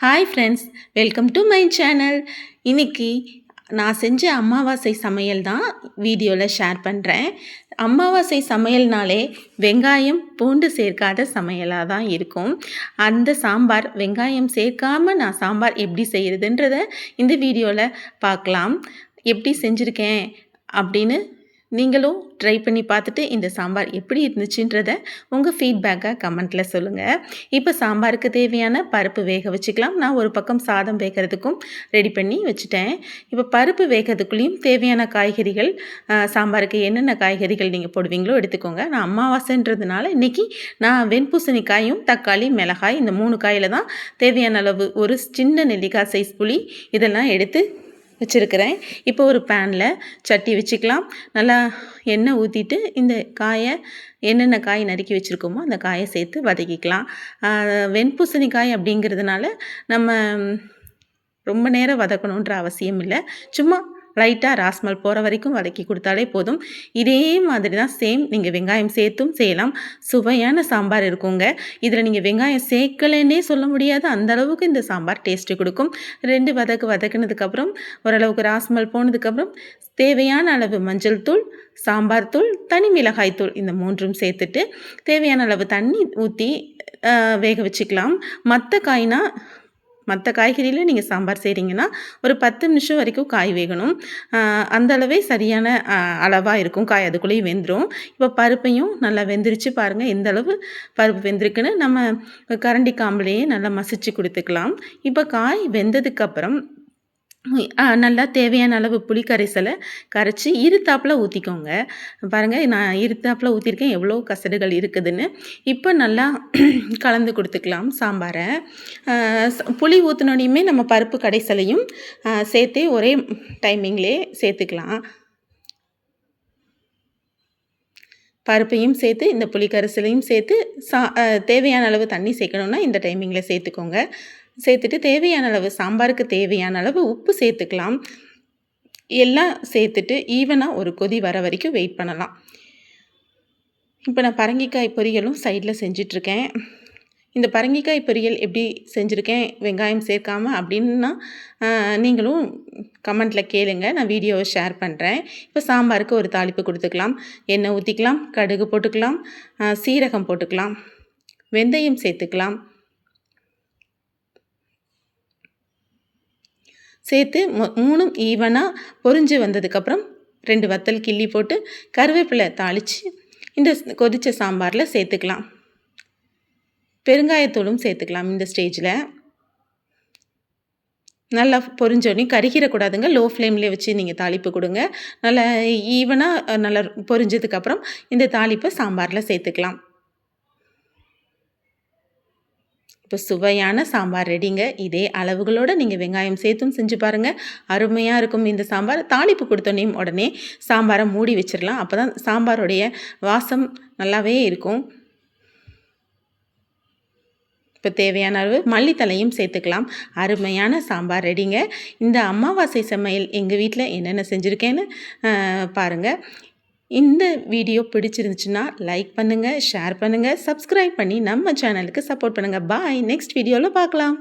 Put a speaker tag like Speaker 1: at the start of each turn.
Speaker 1: Hi friends, welcome to my channel. இன்னைக்கு நான் செஞ்ச அமாவாசை சமையல் தான் வீடியோவில் ஷேர் பண்ணுறேன். அமாவாசை சமையல்னாலே வெங்காயம் பூண்டு சேர்க்காத சமையலாக தான் இருக்கும். அந்த சாம்பார் வெங்காயம் சேர்க்காம நான் சாம்பார் எப்படி செய்கிறதுன்றத இந்த வீடியோவில் பார்க்கலாம். எப்படி செஞ்சுருக்கேன் அப்படின்னு நீங்களும் ட்ரை பண்ணி பார்த்துட்டு இந்த சாம்பார் எப்படி இருந்துச்சுன்றத உங்கள் ஃபீட்பேக்காக கமெண்ட்டில் சொல்லுங்கள். இப்போ சாம்பாருக்கு தேவையான பருப்பு வேக வச்சுக்கலாம். நான் ஒரு பக்கம் சாதம் வேகிறதுக்கும் ரெடி பண்ணி வச்சுட்டேன். இப்போ பருப்பு வேகிறதுக்குள்ளேயும் தேவையான காய்கறிகள், சாம்பாருக்கு என்னென்ன காய்கறிகள் நீங்கள் போடுவீங்களோ எடுத்துக்கோங்க. நான் அமாவாசைன்றதுனால இன்றைக்கி நான் வெண்பூசணிக்காயும் தக்காளி மிளகாய் இந்த 3 காயில் தான் தேவையான அளவு ஒரு சின்ன நெல்லிக்காய் சைஸ் புளி இதெல்லாம் எடுத்து வச்சுருக்கிறேன். இப்போ ஒரு பேனில் சட்டி வச்சுக்கலாம். நல்லா எண்ணெய் ஊற்றிட்டு இந்த காயை என்னென்ன காய் நறுக்கி வச்சுருக்கோமோ அந்த காயை சேர்த்து வதக்கிக்கலாம். வெண்பூசணிக்காய் அப்படிங்கிறதுனால நம்ம ரொம்ப நேரம் வதக்கணுன்ற அவசியம் இல்லை. சும்மா லைட்டாக ராஸ்மல் போகிற வரைக்கும் வதக்கி கொடுத்தாலே போதும். இதே மாதிரி தான் சேம் நீங்கள் வெங்காயம் சேர்த்தும் செய்யலாம். சுவையான சாம்பார் இருக்குங்க. இதில் நீங்கள் வெங்காயம் சேர்க்கலைன்னே சொல்ல முடியாது, அந்த அளவுக்கு இந்த சாம்பார் டேஸ்ட்டு கொடுக்கும். 2 வதக்குனதுக்கப்புறம் ஓரளவுக்கு ராஸ்மல் போனதுக்கப்புறம் தேவையான அளவு மஞ்சள் தூள், சாம்பார் தூள், தனி மிளகாய் தூள் இந்த 3ம் சேர்த்துட்டு தேவையான அளவு தண்ணி ஊற்றி வேக வச்சுக்கலாம். மற்ற காய்கறியில் நீங்கள் சாம்பார் செய்கிறீங்கன்னா ஒரு 10 நிமிஷம் வரைக்கும் காய் வேகணும். அந்த அளவே சரியான அளவாக இருக்கும். காய் அதுக்குள்ளேயே வெந்துடும். இப்போ பருப்பையும் நல்லா வெந்துருச்சு பாருங்கள். எந்த அளவு பருப்பு வெந்திருக்குன்னு நம்ம கரண்டி காம்புலேயே நல்லா மசிச்சு கொடுத்துக்கலாம். இப்போ காய் வெந்ததுக்கப்புறம் நல்லா தேவையான அளவு புளி கரைசலை கரைச்சி இருத்தாப்பில் ஊற்றிக்கோங்க. பாருங்கள், நான் இருத்தாப்பில் ஊற்றிருக்கேன் எவ்வளோ கசடுகள் இருக்குதுன்னு. இப்போ நல்லா கலந்து கொடுத்துக்கலாம் சாம்பாரை. புளி ஊற்றினோடையுமே நம்ம பருப்பு கரைசலையும் சேர்த்தே ஒரே டைமிங்லே சேர்த்துக்கலாம். பருப்பையும் சேர்த்து இந்த புளி கரைசலையும் சேர்த்து தேவையான அளவு தண்ணி சேர்க்கணுன்னா இந்த டைமிங்கில் சேர்த்துக்கோங்க. சேர்த்துட்டு தேவையான அளவு சாம்பாருக்கு தேவையான அளவு உப்பு சேர்த்துக்கலாம். எல்லாம் சேர்த்துட்டு ஈவனாக ஒரு கொதி வர வரைக்கும் வெயிட் பண்ணலாம். இப்போ நான் பரங்கிக்காய் பொரியலும் சைடில் செஞ்சிட்ருக்கேன். இந்த பரங்கிக்காய் பொரியல் எப்படி செஞ்சுருக்கேன் வெங்காயம் சேர்க்காமல் அப்படின்னா நீங்களும் கமெண்ட்டில் கேளுங்க, நான் வீடியோவை ஷேர் பண்ணுறேன். இப்போ சாம்பாருக்கு ஒரு தாளிப்பு கொடுத்துக்கலாம். எண்ணெய் ஊற்றிக்கலாம், கடுகு போட்டுக்கலாம், சீரகம் போட்டுக்கலாம், வெந்தயம் சேர்த்துக்கலாம். சேர்த்து 3ம் ஈவனாக பொரிஞ்சு வந்ததுக்கப்புறம் 2 வத்தல் கிள்ளி போட்டு கருவேப்பிலை தாளித்து இந்த கொதித்த சாம்பாரில் சேர்த்துக்கலாம். பெருங்காயத்தூளும் சேர்த்துக்கலாம். இந்த ஸ்டேஜில் நல்லா பொரிஞ்சோடனே கருகிடக்கூடாதுங்க. லோ ஃப்ளேம்லேயே வச்சு நீங்கள் தாளிப்பு கொடுங்க. நல்லா ஈவனாக நல்லா பொரிஞ்சதுக்கப்புறம் இந்த தாளிப்பை சாம்பாரில் சேர்த்துக்கலாம். இப்போ சுவையான சாம்பார் ரெடிங்க. இதே அளவுகளோடு நீங்கள் வெங்காயம் சேர்த்தும் செஞ்சு பாருங்கள், அருமையாக இருக்கும் இந்த சாம்பார். தாளிப்பு கொடுத்தோன்னே உடனே சாம்பாரை மூடி வச்சிடலாம். அப்போ தான் சாம்பாருடைய வாசம் நல்லாவே இருக்கும். இப்போ தேவையான அளவு மல்லித்தலையும் சேர்த்துக்கலாம். அருமையான சாம்பார் ரெடிங்க. இந்த அமாவாசை சமையல் எங்கள் வீட்டில் என்னென்ன செஞ்சுருக்கேன்னு பாருங்கள். இந்த வீடியோ பிடிச்சிருந்துச்சுன்னா லைக் பண்ணுங்கள், ஷேர் பண்ணுங்கள், சப்ஸ்கிரைப் பண்ணி நம்ம சேனலுக்கு சப்போர்ட் பண்ணுங்கள். பாய், நெக்ஸ்ட் வீடியோவில் பார்க்கலாம்.